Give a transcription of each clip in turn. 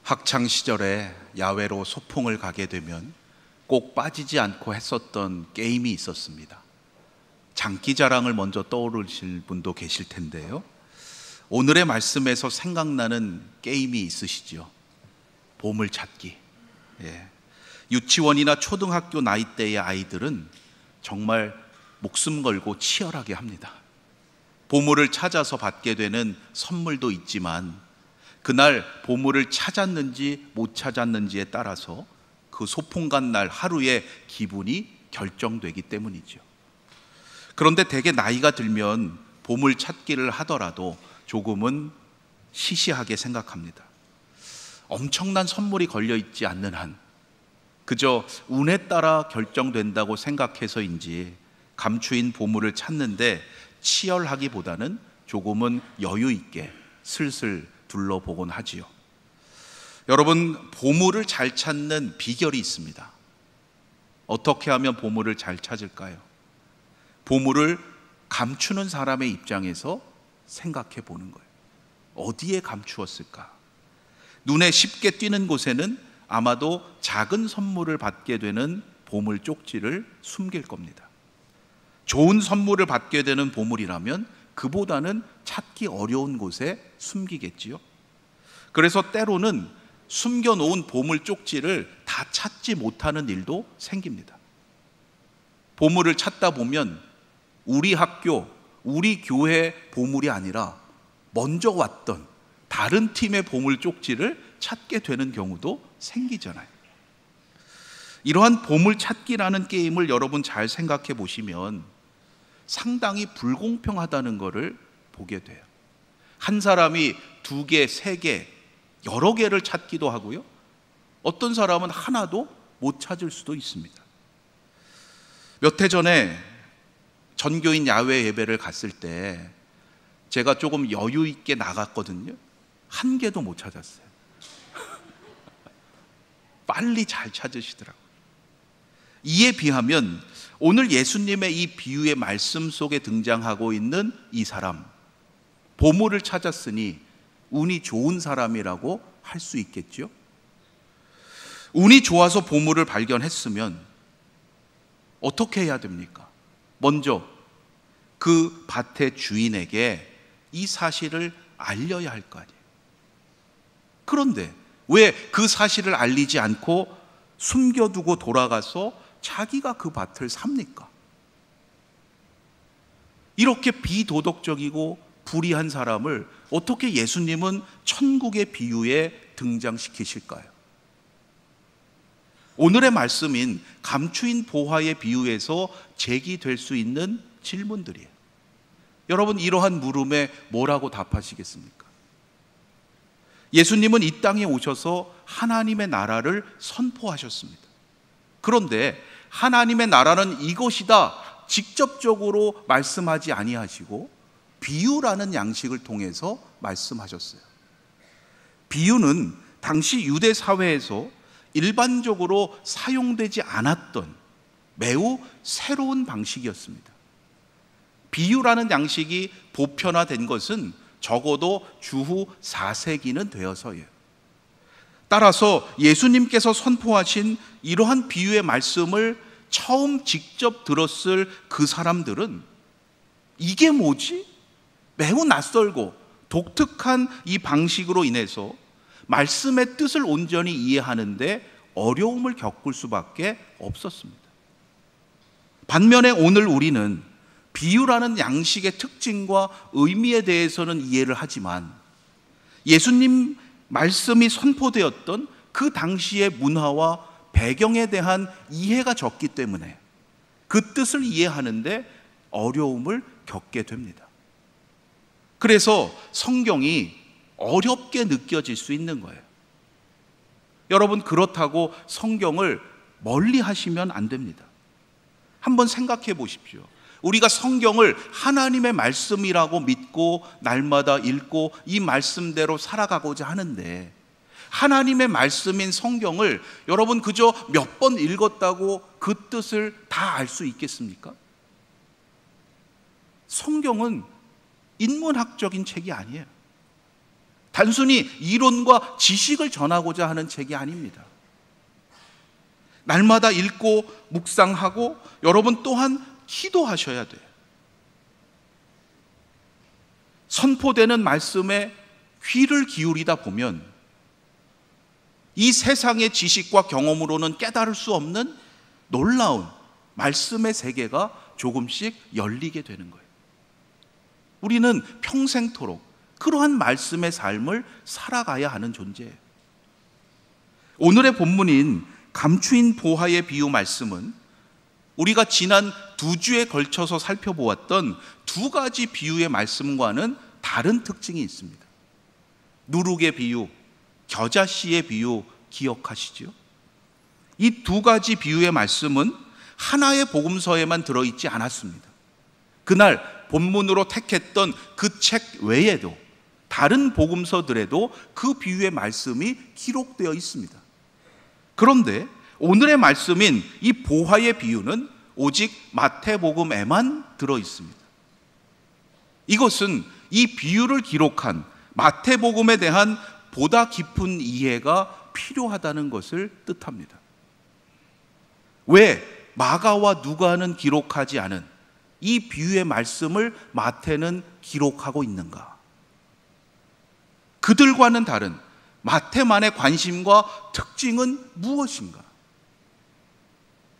학창 시절에 야외로 소풍을 가게 되면 꼭 빠지지 않고 했었던 게임이 있었습니다. 장기자랑을 먼저 떠오르실 분도 계실 텐데요. 오늘의 말씀에서 생각나는 게임이 있으시죠? 보물찾기. 유치원이나 초등학교 나이대의 아이들은 정말 목숨 걸고 치열하게 합니다. 보물을 찾아서 받게 되는 선물도 있지만 그날 보물을 찾았는지 못 찾았는지에 따라서 그 소풍 간 날 하루의 기분이 결정되기 때문이죠. 그런데 대개 나이가 들면 보물 찾기를 하더라도 조금은 시시하게 생각합니다. 엄청난 선물이 걸려 있지 않는 한 그저 운에 따라 결정된다고 생각해서인지 감추인 보물을 찾는데 치열하기보다는 조금은 여유 있게 슬슬 둘러보곤 하지요. 여러분, 보물을 잘 찾는 비결이 있습니다. 어떻게 하면 보물을 잘 찾을까요? 보물을 감추는 사람의 입장에서 생각해 보는 거예요. 어디에 감추었을까? 눈에 쉽게 띄는 곳에는 아마도 작은 선물을 받게 되는 보물 쪽지를 숨길 겁니다. 좋은 선물을 받게 되는 보물이라면 그보다는 찾기 어려운 곳에 숨기겠지요. 그래서 때로는 숨겨놓은 보물 쪽지를 다 찾지 못하는 일도 생깁니다. 보물을 찾다 보면 우리 학교, 우리 교회 보물이 아니라 먼저 왔던 다른 팀의 보물 쪽지를 찾게 되는 경우도 생기잖아요. 이러한 보물 찾기라는 게임을 여러분 잘 생각해 보시면 상당히 불공평하다는 것을 보게 돼요. 한 사람이 2개, 3개, 여러 개를 찾기도 하고요. 어떤 사람은 하나도 못 찾을 수도 있습니다. 몇 해 전에 전교인 야외 예배를 갔을 때 제가 조금 여유 있게 나갔거든요. 1개도 못 찾았어요. 빨리 잘 찾으시더라고요. 이에 비하면 오늘 예수님의 이 비유의 말씀 속에 등장하고 있는 이 사람, 보물을 찾았으니 운이 좋은 사람이라고 할 수 있겠죠. 운이 좋아서 보물을 발견했으면 어떻게 해야 됩니까? 먼저 그 밭의 주인에게 이 사실을 알려야 할 거 아니에요. 그런데 왜 그 사실을 알리지 않고 숨겨두고 돌아가서 자기가 그 밭을 삽니까? 이렇게 비도덕적이고 불의한 사람을 어떻게 예수님은 천국의 비유에 등장시키실까요? 오늘의 말씀인 감추인 보화의 비유에서 제기될 수 있는 질문들이에요. 여러분, 이러한 물음에 뭐라고 답하시겠습니까? 예수님은 이 땅에 오셔서 하나님의 나라를 선포하셨습니다. 그런데 하나님의 나라는 이것이다 직접적으로 말씀하지 아니하시고 비유라는 양식을 통해서 말씀하셨어요. 비유는 당시 유대 사회에서 일반적으로 사용되지 않았던 매우 새로운 방식이었습니다. 비유라는 양식이 보편화된 것은 적어도 주후 4세기는 되어서예요. 따라서 예수님께서 선포하신 이러한 비유의 말씀을 처음 직접 들었을 그 사람들은 이게 뭐지? 매우 낯설고 독특한 이 방식으로 인해서 말씀의 뜻을 온전히 이해하는데 어려움을 겪을 수밖에 없었습니다. 반면에 오늘 우리는 비유라는 양식의 특징과 의미에 대해서는 이해를 하지만 예수님 말씀이 선포되었던 그 당시의 문화와 배경에 대한 이해가 적기 때문에 그 뜻을 이해하는데 어려움을 겪게 됩니다. 그래서 성경이 어렵게 느껴질 수 있는 거예요. 여러분, 그렇다고 성경을 멀리 하시면 안 됩니다. 한번 생각해 보십시오. 우리가 성경을 하나님의 말씀이라고 믿고 날마다 읽고 이 말씀대로 살아가고자 하는데 하나님의 말씀인 성경을 여러분 그저 몇 번 읽었다고 그 뜻을 다 알 수 있겠습니까? 성경은 인문학적인 책이 아니에요. 단순히 이론과 지식을 전하고자 하는 책이 아닙니다. 날마다 읽고 묵상하고 여러분 또한 기도하셔야 돼요. 선포되는 말씀에 귀를 기울이다 보면 이 세상의 지식과 경험으로는 깨달을 수 없는 놀라운 말씀의 세계가 조금씩 열리게 되는 거예요. 우리는 평생토록 그러한 말씀의 삶을 살아가야 하는 존재예요. 오늘의 본문인 감추인 보화의 비유 말씀은 우리가 지난 2주에 걸쳐서 살펴보았던 2가지 비유의 말씀과는 다른 특징이 있습니다. 누룩의 비유, 겨자씨의 비유 기억하시죠? 이 2가지 비유의 말씀은 하나의 복음서에만 들어있지 않았습니다. 그날 본문으로 택했던 그 책 외에도 다른 복음서들에도 그 비유의 말씀이 기록되어 있습니다. 그런데 오늘의 말씀인 이 보화의 비유는 오직 마태복음에만 들어 있습니다. 이것은 이 비유를 기록한 마태복음에 대한 보다 깊은 이해가 필요하다는 것을 뜻합니다. 왜 마가와 누가는 기록하지 않은 이 비유의 말씀을 마태는 기록하고 있는가? 그들과는 다른 마태만의 관심과 특징은 무엇인가?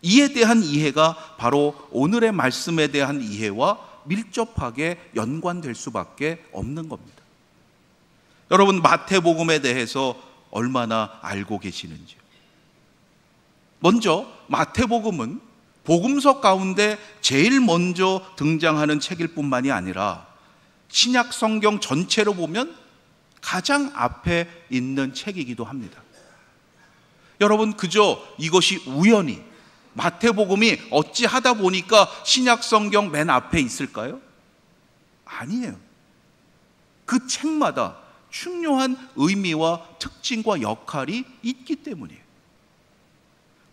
이에 대한 이해가 바로 오늘의 말씀에 대한 이해와 밀접하게 연관될 수밖에 없는 겁니다. 여러분, 마태복음에 대해서 얼마나 알고 계시는지요? 먼저 마태복음은 복음서 가운데 제일 먼저 등장하는 책일 뿐만이 아니라 신약 성경 전체로 보면 가장 앞에 있는 책이기도 합니다. 여러분, 그저 이것이 우연히 마태복음이 어찌 하다 보니까 신약 성경 맨 앞에 있을까요? 아니에요. 그 책마다 중요한 의미와 특징과 역할이 있기 때문이에요.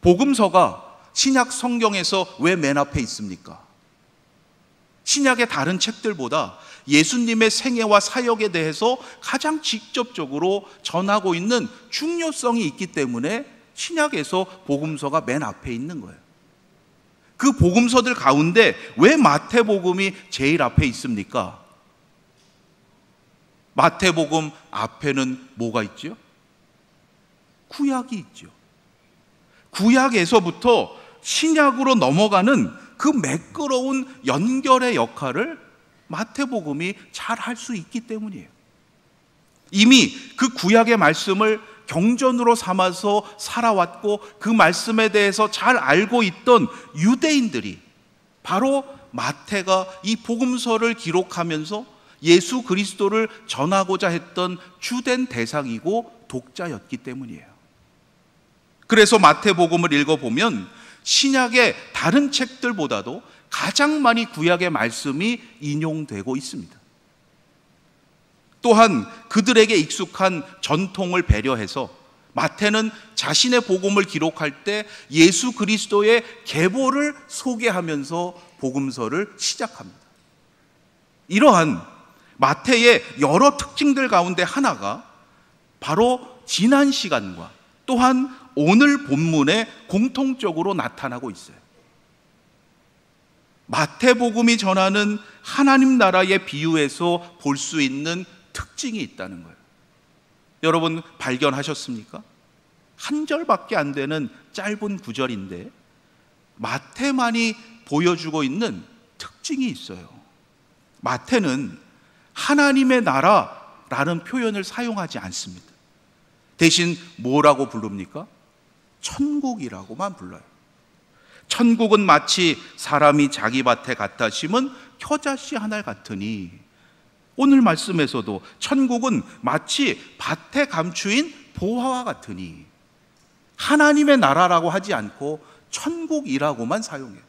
복음서가 신약 성경에서 왜 맨 앞에 있습니까? 신약의 다른 책들보다 예수님의 생애와 사역에 대해서 가장 직접적으로 전하고 있는 중요성이 있기 때문에 신약에서 복음서가 맨 앞에 있는 거예요. 그 복음서들 가운데 왜 마태복음이 제일 앞에 있습니까? 마태복음 앞에는 뭐가 있죠? 구약이 있죠. 구약에서부터 신약으로 넘어가는 그 매끄러운 연결의 역할을 마태복음이 잘 할 수 있기 때문이에요. 이미 그 구약의 말씀을 경전으로 삼아서 살아왔고 그 말씀에 대해서 잘 알고 있던 유대인들이 바로 마태가 이 복음서를 기록하면서 예수 그리스도를 전하고자 했던 주된 대상이고 독자였기 때문이에요. 그래서 마태복음을 읽어보면 신약의 다른 책들보다도 가장 많이 구약의 말씀이 인용되고 있습니다. 또한 그들에게 익숙한 전통을 배려해서 마태는 자신의 복음을 기록할 때 예수 그리스도의 계보를 소개하면서 복음서를 시작합니다. 이러한 마태의 여러 특징들 가운데 하나가 바로 지난 시간과 또한 오늘 본문에 공통적으로 나타나고 있어요. 마태복음이 전하는 하나님 나라의 비유에서 볼 수 있는 특징이 있다는 거예요. 여러분 발견하셨습니까? 한 절밖에 안 되는 짧은 구절인데 마태만이 보여주고 있는 특징이 있어요. 마태는 하나님의 나라라는 표현을 사용하지 않습니다. 대신 뭐라고 부릅니까? 천국이라고만 불러요. 천국은 마치 사람이 자기 밭에 갖다 심은 겨자씨 한 알 같으니, 오늘 말씀에서도 천국은 마치 밭에 감추인 보화와 같으니 하나님의 나라라고 하지 않고 천국이라고만 사용해요.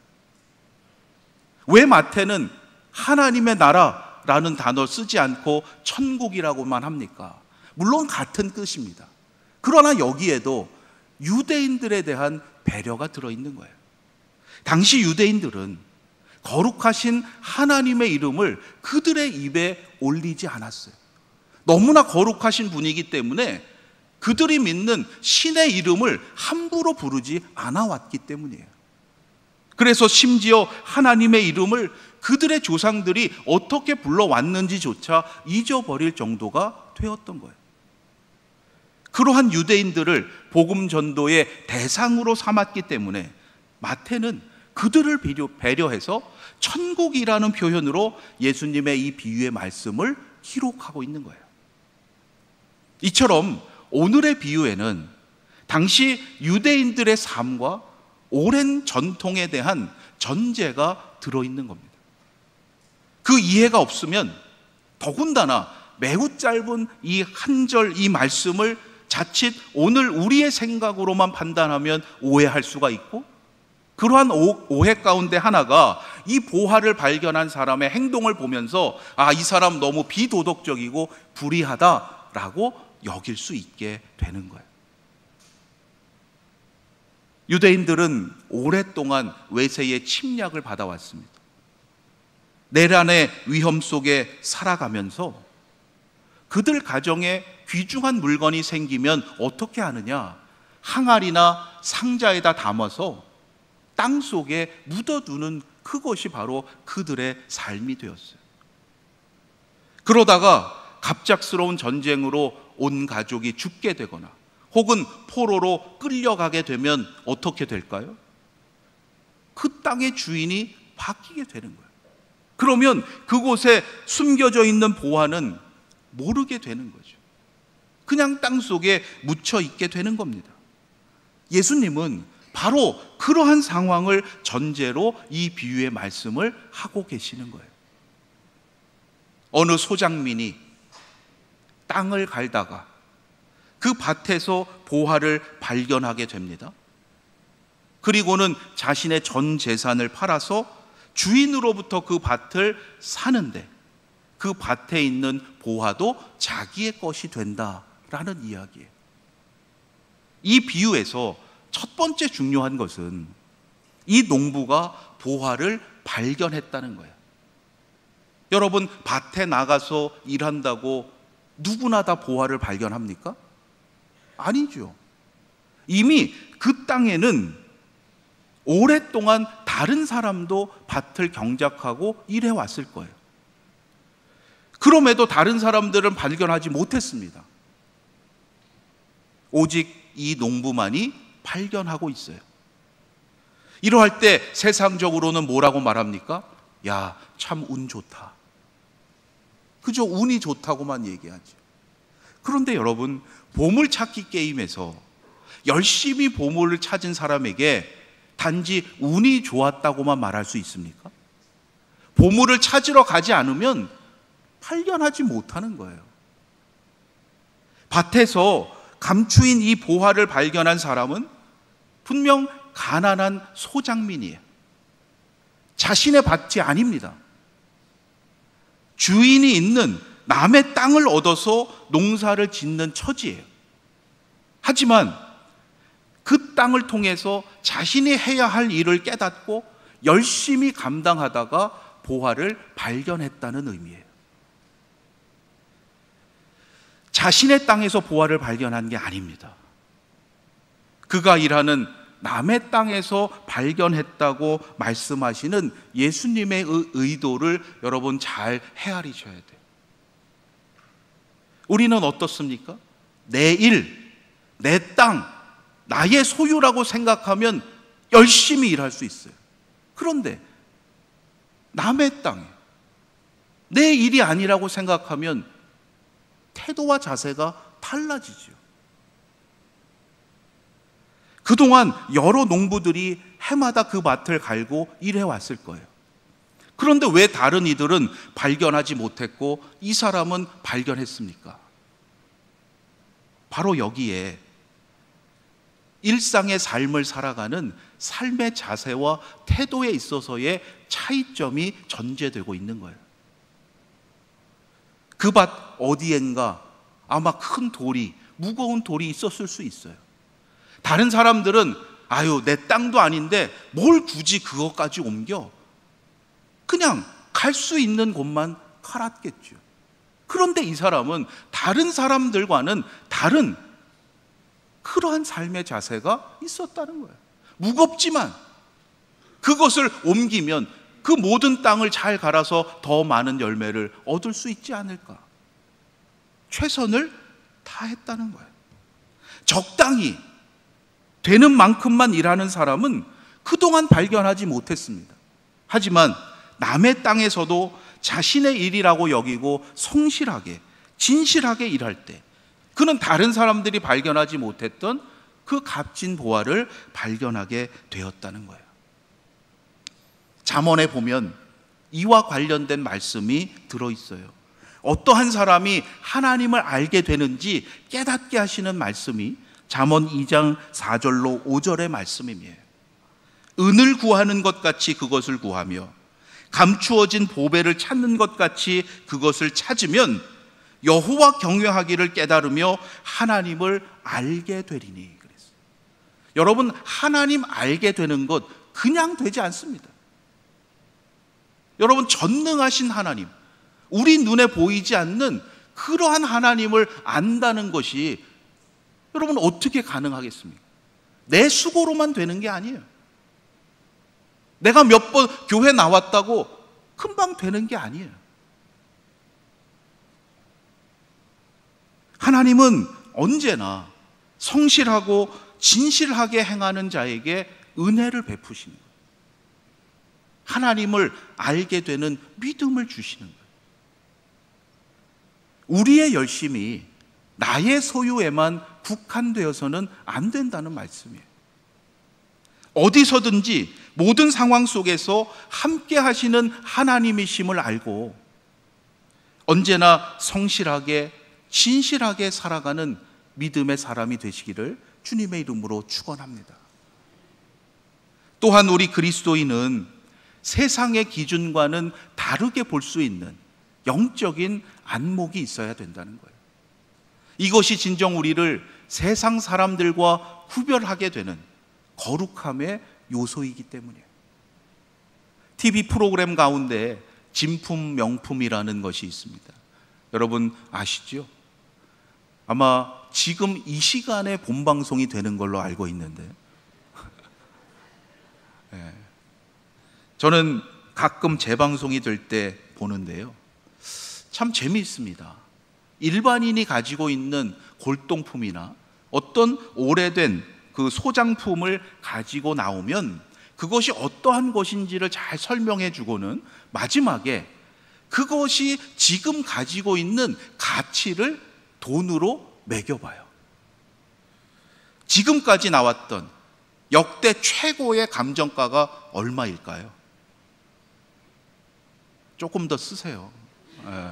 왜 마태는 하나님의 나라라는 단어 쓰지 않고 천국이라고만 합니까? 물론 같은 뜻입니다. 그러나 여기에도 유대인들에 대한 배려가 들어있는 거예요. 당시 유대인들은 거룩하신 하나님의 이름을 그들의 입에 올리지 않았어요. 너무나 거룩하신 분이기 때문에 그들이 믿는 신의 이름을 함부로 부르지 않아 왔기 때문이에요. 그래서 심지어 하나님의 이름을 그들의 조상들이 어떻게 불러왔는지조차 잊어버릴 정도가 되었던 거예요. 그러한 유대인들을 복음 전도의 대상으로 삼았기 때문에 마태는 그들을 배려해서 천국이라는 표현으로 예수님의 이 비유의 말씀을 기록하고 있는 거예요. 이처럼 오늘의 비유에는 당시 유대인들의 삶과 오랜 전통에 대한 전제가 들어있는 겁니다. 그 이해가 없으면 더군다나 매우 짧은 이 한 절 이 말씀을 자칫 오늘 우리의 생각으로만 판단하면 오해할 수가 있고, 그러한 오해 가운데 하나가 이 보화를 발견한 사람의 행동을 보면서 이 사람 너무 비도덕적이고 불의하다라고 여길 수 있게 되는 거예요. 유대인들은 오랫동안 외세의 침략을 받아왔습니다. 내란의 위험 속에 살아가면서 그들 가정에 귀중한 물건이 생기면 어떻게 하느냐? 항아리나 상자에다 담아서 땅 속에 묻어두는 그것이 바로 그들의 삶이 되었어요. 그러다가 갑작스러운 전쟁으로 온 가족이 죽게 되거나 혹은 포로로 끌려가게 되면 어떻게 될까요? 그 땅의 주인이 바뀌게 되는 거예요. 그러면 그곳에 숨겨져 있는 보화는 모르게 되는 거죠. 그냥 땅 속에 묻혀 있게 되는 겁니다. 예수님은 바로 그러한 상황을 전제로 이 비유의 말씀을 하고 계시는 거예요. 어느 소장민이 땅을 갈다가 그 밭에서 보화를 발견하게 됩니다. 그리고는 자신의 전 재산을 팔아서 주인으로부터 그 밭을 사는데 그 밭에 있는 보화도 자기의 것이 된다라는 이야기예요. 이 비유에서 첫 번째 중요한 것은 이 농부가 보화를 발견했다는 거예요. 여러분, 밭에 나가서 일한다고 누구나 다 보화를 발견합니까? 아니죠. 이미 그 땅에는 오랫동안 다른 사람도 밭을 경작하고 일해왔을 거예요. 그럼에도 다른 사람들은 발견하지 못했습니다. 오직 이 농부만이 발견하고 있어요. 이러할 때 세상적으로는 뭐라고 말합니까? 야, 참 운 좋다. 그저 운이 좋다고만 얘기하죠. 그런데 여러분, 보물찾기 게임에서 열심히 보물을 찾은 사람에게 단지 운이 좋았다고만 말할 수 있습니까? 보물을 찾으러 가지 않으면 발견하지 못하는 거예요. 밭에서 감추인 이 보화를 발견한 사람은 분명 가난한 소장민이에요. 자신의 밭이 아닙니다. 주인이 있는 남의 땅을 얻어서 농사를 짓는 처지예요. 하지만 그 땅을 통해서 자신이 해야 할 일을 깨닫고 열심히 감당하다가 보화를 발견했다는 의미예요. 자신의 땅에서 보화를 발견한 게 아닙니다. 그가 일하는 남의 땅에서 발견했다고 말씀하시는 예수님의 의도를 여러분 잘 헤아리셔야 돼요. 우리는 어떻습니까? 내 일, 내 땅, 나의 소유라고 생각하면 열심히 일할 수 있어요. 그런데 남의 땅에 내 일이 아니라고 생각하면 태도와 자세가 달라지죠. 그동안 여러 농부들이 해마다 그 밭을 갈고 일해왔을 거예요. 그런데 왜 다른 이들은 발견하지 못했고 이 사람은 발견했습니까? 바로 여기에 일상의 삶을 살아가는 삶의 자세와 태도에 있어서의 차이점이 전제되고 있는 거예요. 그 밭 어디엔가 아마 큰 돌이, 무거운 돌이 있었을 수 있어요. 다른 사람들은 아유, 내 땅도 아닌데 뭘 굳이 그것까지 옮겨? 그냥 갈 수 있는 곳만 갈았겠죠. 그런데 이 사람은 다른 사람들과는 다른 그러한 삶의 자세가 있었다는 거예요. 무겁지만 그것을 옮기면 그 모든 땅을 잘 갈아서 더 많은 열매를 얻을 수 있지 않을까. 최선을 다했다는 거예요. 적당히 되는 만큼만 일하는 사람은 그동안 발견하지 못했습니다. 하지만 남의 땅에서도 자신의 일이라고 여기고 성실하게, 진실하게 일할 때 그는 다른 사람들이 발견하지 못했던 그 값진 보화를 발견하게 되었다는 거예요. 잠언에 보면 이와 관련된 말씀이 들어있어요. 어떠한 사람이 하나님을 알게 되는지 깨닫게 하시는 말씀이 잠언 2장 4절로 5절의 말씀이에요. 은을 구하는 것 같이 그것을 구하며 감추어진 보배를 찾는 것 같이 그것을 찾으면 여호와 경외하기를 깨달으며 하나님을 알게 되리니. 그랬어요. 여러분, 하나님 알게 되는 것 그냥 되지 않습니다. 여러분, 전능하신 하나님, 우리 눈에 보이지 않는 그러한 하나님을 안다는 것이 여러분 어떻게 가능하겠습니까? 내 수고로만 되는 게 아니에요. 내가 몇 번 교회 나왔다고 금방 되는 게 아니에요. 하나님은 언제나 성실하고 진실하게 행하는 자에게 은혜를 베푸시는 거예요. 하나님을 알게 되는 믿음을 주시는 거예요. 우리의 열심이 나의 소유에만 국한되어서는 안 된다는 말씀이에요. 어디서든지 모든 상황 속에서 함께 하시는 하나님이심을 알고 언제나 성실하게 진실하게 살아가는 믿음의 사람이 되시기를 주님의 이름으로 축원합니다. 또한 우리 그리스도인은 세상의 기준과는 다르게 볼 수 있는 영적인 안목이 있어야 된다는 거예요. 이것이 진정 우리를 세상 사람들과 구별하게 되는 거룩함의 요소이기 때문이에요. TV 프로그램 가운데 진품 명품이라는 것이 있습니다. 여러분 아시죠? 아마 지금 이 시간에 본방송이 되는 걸로 알고 있는데 네. 저는 가끔 재방송이 될 때 보는데요, 참 재미있습니다. 일반인이 가지고 있는 골동품이나 어떤 오래된 그 소장품을 가지고 나오면 그것이 어떠한 것인지를 잘 설명해 주고는 마지막에 그것이 지금 가지고 있는 가치를 돈으로 매겨봐요. 지금까지 나왔던 역대 최고의 감정가가 얼마일까요? 조금 더 쓰세요. 네.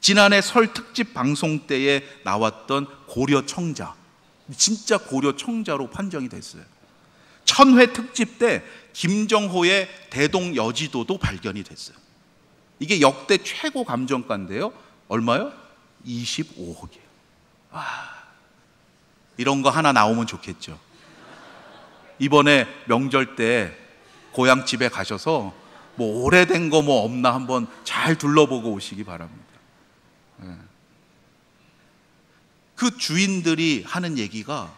지난해 설 특집 방송 때에 나왔던 고려 청자, 진짜 고려 청자로 판정이 됐어요. 1000회 특집 때 김정호의 대동 여지도도 발견이 됐어요. 이게 역대 최고 감정가인데요. 얼마요? 25억이에요. 이런 거 하나 나오면 좋겠죠. 이번에 명절 때 고향집에 가셔서 뭐 오래된 거 뭐 없나 한번 잘 둘러보고 오시기 바랍니다. 그 주인들이 하는 얘기가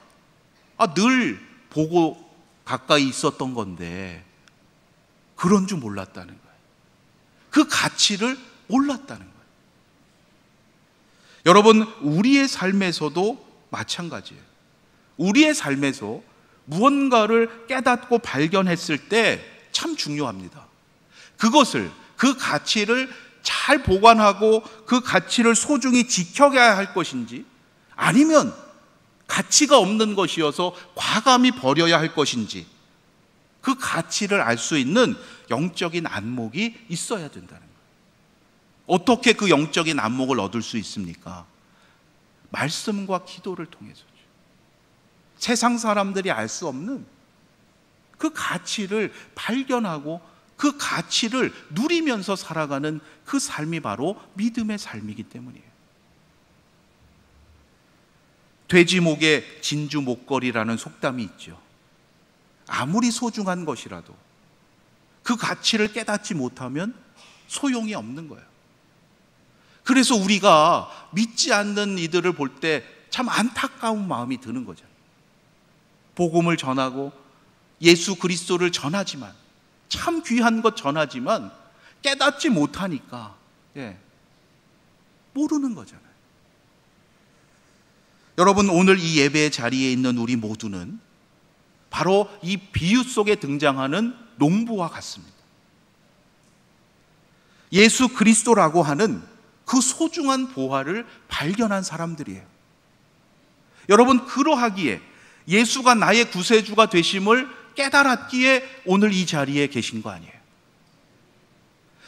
늘 보고 가까이 있었던 건데 그런 줄 몰랐다는 거예요. 그 가치를 몰랐다는 거예요. 여러분, 우리의 삶에서도 마찬가지예요. 우리의 삶에서 무언가를 깨닫고 발견했을 때 참 중요합니다. 그것을, 그 가치를 잘 보관하고 그 가치를 소중히 지켜가야 할 것인지, 아니면 가치가 없는 것이어서 과감히 버려야 할 것인지, 그 가치를 알 수 있는 영적인 안목이 있어야 된다는 거예요. 어떻게 그 영적인 안목을 얻을 수 있습니까? 말씀과 기도를 통해서죠. 세상 사람들이 알 수 없는 그 가치를 발견하고 그 가치를 누리면서 살아가는 그 삶이 바로 믿음의 삶이기 때문이에요. 돼지 목에 진주 목걸이라는 속담이 있죠. 아무리 소중한 것이라도 그 가치를 깨닫지 못하면 소용이 없는 거예요. 그래서 우리가 믿지 않는 이들을 볼 때 참 안타까운 마음이 드는 거죠. 복음을 전하고 예수 그리스도를 전하지만, 참 귀한 것 전하지만 깨닫지 못하니까 모르는 거잖아요. 여러분, 오늘 이 예배의 자리에 있는 우리 모두는 바로 이 비유 속에 등장하는 농부와 같습니다. 예수 그리스도라고 하는 그 소중한 보화를 발견한 사람들이에요. 여러분, 그러하기에 예수가 나의 구세주가 되심을 깨달았기에 오늘 이 자리에 계신 거 아니에요.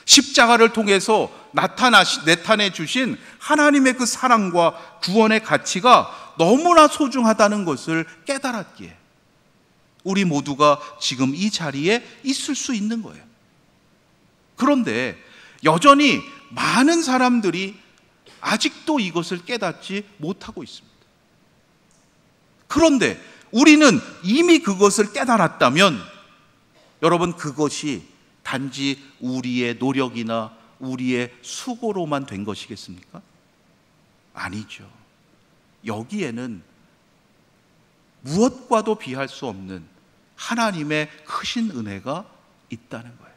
십자가를 통해서 나타내 주신 하나님의 그 사랑과 구원의 가치가 너무나 소중하다는 것을 깨달았기에 우리 모두가 지금 이 자리에 있을 수 있는 거예요. 그런데 여전히 많은 사람들이 아직도 이것을 깨닫지 못하고 있습니다. 그런데 우리는 이미 그것을 깨달았다면 여러분, 그것이 단지 우리의 노력이나 우리의 수고로만 된 것이겠습니까? 아니죠. 여기에는 무엇과도 비할 수 없는 하나님의 크신 은혜가 있다는 거예요.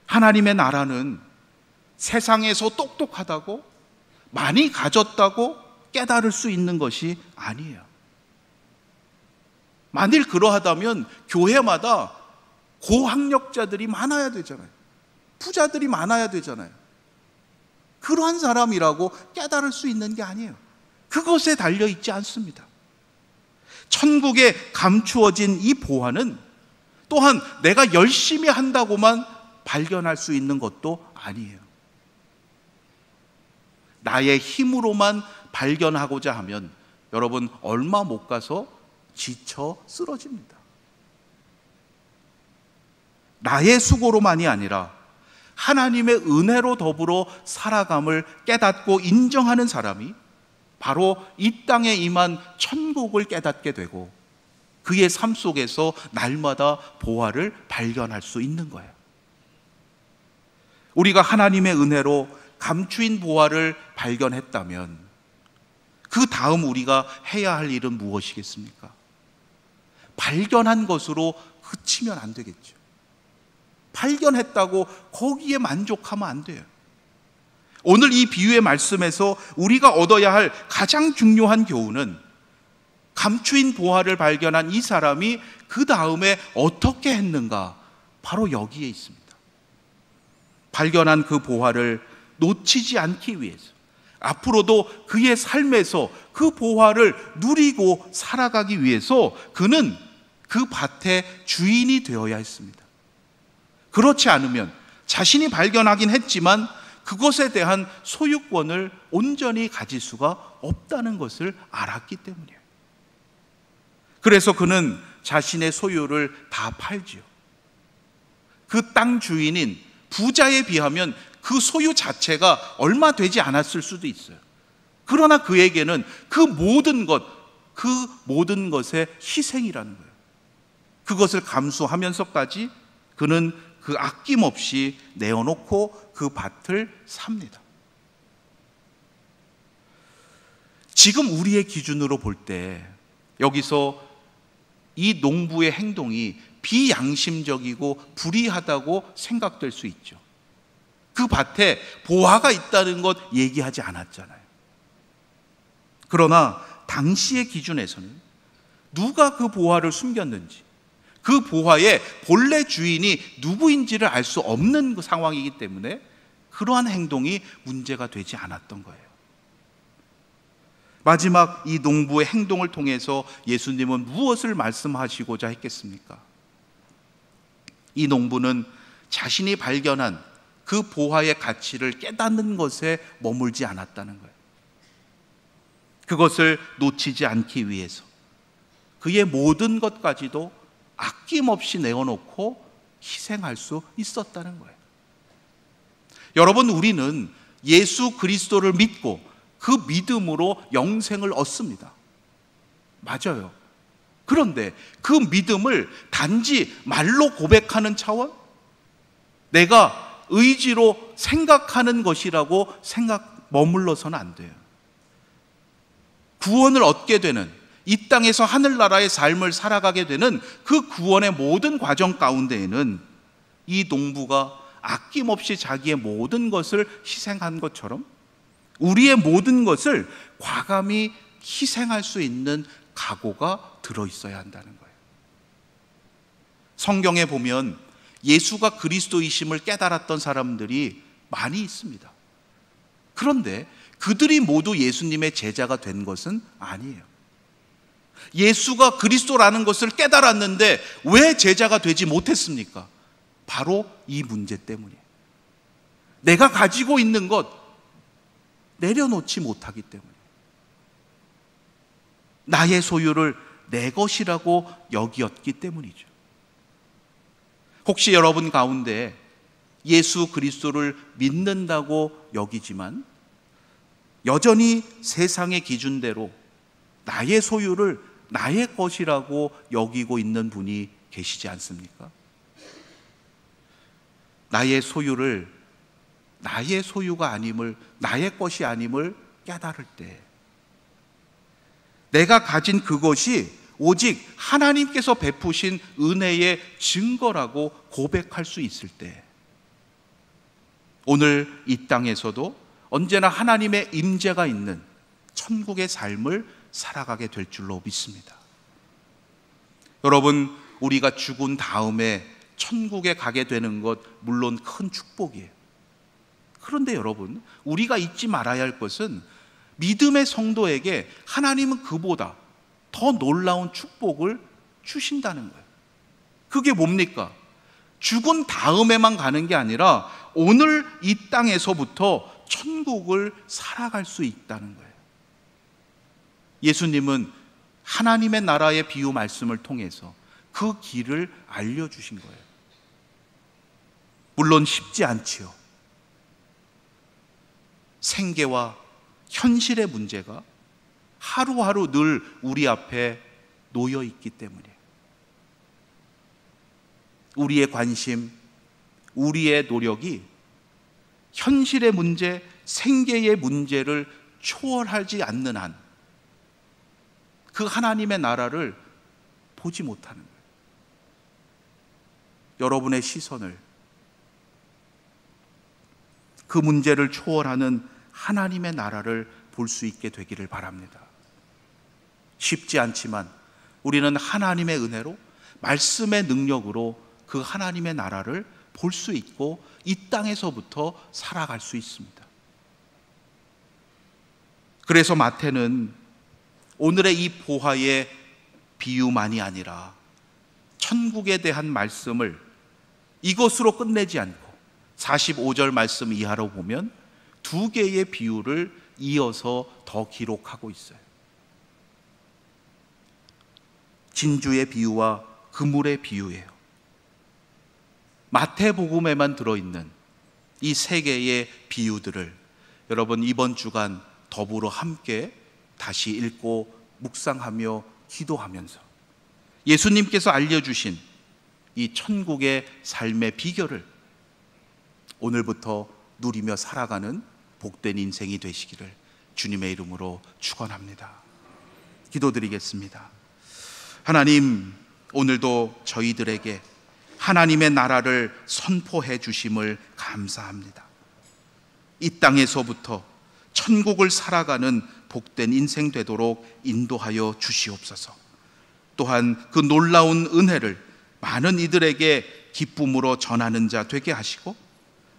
하나님의 나라는 세상에서 똑똑하다고, 많이 가졌다고 깨달을 수 있는 것이 아니에요. 만일 그러하다면 교회마다 고학력자들이 많아야 되잖아요. 부자들이 많아야 되잖아요. 그러한 사람이라고 깨달을 수 있는 게 아니에요. 그것에 달려있지 않습니다. 천국에 감추어진 이 보화는 또한 내가 열심히 한다고만 발견할 수 있는 것도 아니에요. 나의 힘으로만 발견하고자 하면 여러분, 얼마 못 가서 지쳐 쓰러집니다. 나의 수고로만이 아니라 하나님의 은혜로 더불어 살아감을 깨닫고 인정하는 사람이 바로 이 땅에 임한 천국을 깨닫게 되고 그의 삶 속에서 날마다 보화를 발견할 수 있는 거예요. 우리가 하나님의 은혜로 감추인 보화를 발견했다면 그 다음 우리가 해야 할 일은 무엇이겠습니까? 발견한 것으로 그치면 안 되겠죠. 발견했다고 거기에 만족하면 안 돼요. 오늘 이 비유의 말씀에서 우리가 얻어야 할 가장 중요한 교훈은 감추인 보화를 발견한 이 사람이 그 다음에 어떻게 했는가, 바로 여기에 있습니다. 발견한 그 보화를 놓치지 않기 위해서, 앞으로도 그의 삶에서 그 보화를 누리고 살아가기 위해서 그는 그 밭의 주인이 되어야 했습니다. 그렇지 않으면 자신이 발견하긴 했지만 그것에 대한 소유권을 온전히 가질 수가 없다는 것을 알았기 때문이에요. 그래서 그는 자신의 소유를 다 팔지요. 그 땅 주인인 부자에 비하면 그 소유 자체가 얼마 되지 않았을 수도 있어요. 그러나 그에게는 그 모든 것의 희생이라는 거예요. 그것을 감수하면서까지 그는 그 아낌없이 내어놓고 그 밭을 삽니다. 지금 우리의 기준으로 볼 때 여기서 이 농부의 행동이 비양심적이고 불의하다고 생각될 수 있죠. 그 밭에 보화가 있다는 것 얘기하지 않았잖아요. 그러나 당시의 기준에서는 누가 그 보화를 숨겼는지, 그 보화의 본래 주인이 누구인지를 알 수 없는 상황이기 때문에 그러한 행동이 문제가 되지 않았던 거예요. 마지막 이 농부의 행동을 통해서 예수님은 무엇을 말씀하시고자 했겠습니까? 이 농부는 자신이 발견한 그 보화의 가치를 깨닫는 것에 머물지 않았다는 거예요. 그것을 놓치지 않기 위해서 그의 모든 것까지도 아낌없이 내어놓고 희생할 수 있었다는 거예요. 여러분, 우리는 예수 그리스도를 믿고 그 믿음으로 영생을 얻습니다. 맞아요. 그런데 그 믿음을 단지 말로 고백하는 차원? 내가 의지로 생각하는 것이라고 머물러서는 안 돼요. 구원을 얻게 되는, 이 땅에서 하늘나라의 삶을 살아가게 되는 그 구원의 모든 과정 가운데에는 이 농부가 아낌없이 자기의 모든 것을 희생한 것처럼 우리의 모든 것을 과감히 희생할 수 있는 각오가 들어있어야 한다는 거예요. 성경에 보면 예수가 그리스도이심을 깨달았던 사람들이 많이 있습니다. 그런데 그들이 모두 예수님의 제자가 된 것은 아니에요. 예수가 그리스도라는 것을 깨달았는데 왜 제자가 되지 못했습니까? 바로 이 문제 때문이에요. 내가 가지고 있는 것 내려놓지 못하기 때문이에요. 나의 소유를 내 것이라고 여기었기 때문이죠. 혹시 여러분 가운데 예수 그리스도를 믿는다고 여기지만 여전히 세상의 기준대로 나의 소유를 나의 것이라고 여기고 있는 분이 계시지 않습니까? 나의 소유를 나의 소유가 아님을, 나의 것이 아님을 깨달을 때, 내가 가진 그것이 오직 하나님께서 베푸신 은혜의 증거라고 고백할 수 있을 때, 오늘 이 땅에서도 언제나 하나님의 임재가 있는 천국의 삶을 살아가게 될 줄로 믿습니다. 여러분, 우리가 죽은 다음에 천국에 가게 되는 것 물론 큰 축복이에요. 그런데 여러분, 우리가 잊지 말아야 할 것은 믿음의 성도에게 하나님은 그보다 더 놀라운 축복을 주신다는 거예요. 그게 뭡니까? 죽은 다음에만 가는 게 아니라 오늘 이 땅에서부터 천국을 살아갈 수 있다는 거예요. 예수님은 하나님의 나라의 비유 말씀을 통해서 그 길을 알려주신 거예요. 물론 쉽지 않지요. 생계와 현실의 문제가 하루하루 늘 우리 앞에 놓여 있기 때문이에요. 우리의 관심, 우리의 노력이 현실의 문제, 생계의 문제를 초월하지 않는 한 그 하나님의 나라를 보지 못하는 거예요. 여러분의 시선을 그 문제를 초월하는 하나님의 나라를 볼 수 있게 되기를 바랍니다. 쉽지 않지만 우리는 하나님의 은혜로, 말씀의 능력으로 그 하나님의 나라를 볼 수 있고 이 땅에서부터 살아갈 수 있습니다. 그래서 마태는 오늘의 이 보화의 비유만이 아니라 천국에 대한 말씀을 이것으로 끝내지 않고 45절 말씀 이하로 보면 두 개의 비유를 이어서 더 기록하고 있어요. 진주의 비유와 그물의 비유예요. 마태복음에만 들어있는 이 세 개의 비유들을 여러분 이번 주간 더불어 함께 다시 읽고 묵상하며 기도하면서 예수님께서 알려주신 이 천국의 삶의 비결을 오늘부터 누리며 살아가는 복된 인생이 되시기를 주님의 이름으로 축원합니다. 기도드리겠습니다. 하나님, 오늘도 저희들에게 하나님의 나라를 선포해 주심을 감사합니다. 이 땅에서부터 천국을 살아가는 복된 인생 되도록 인도하여 주시옵소서. 또한 그 놀라운 은혜를 많은 이들에게 기쁨으로 전하는 자 되게 하시고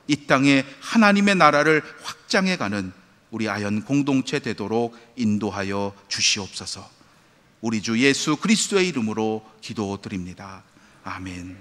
이 땅에 하나님의 나라를 확장해가는 우리 아연 공동체 되도록 인도하여 주시옵소서. 우리 주 예수 그리스도의 이름으로 기도드립니다. 아멘.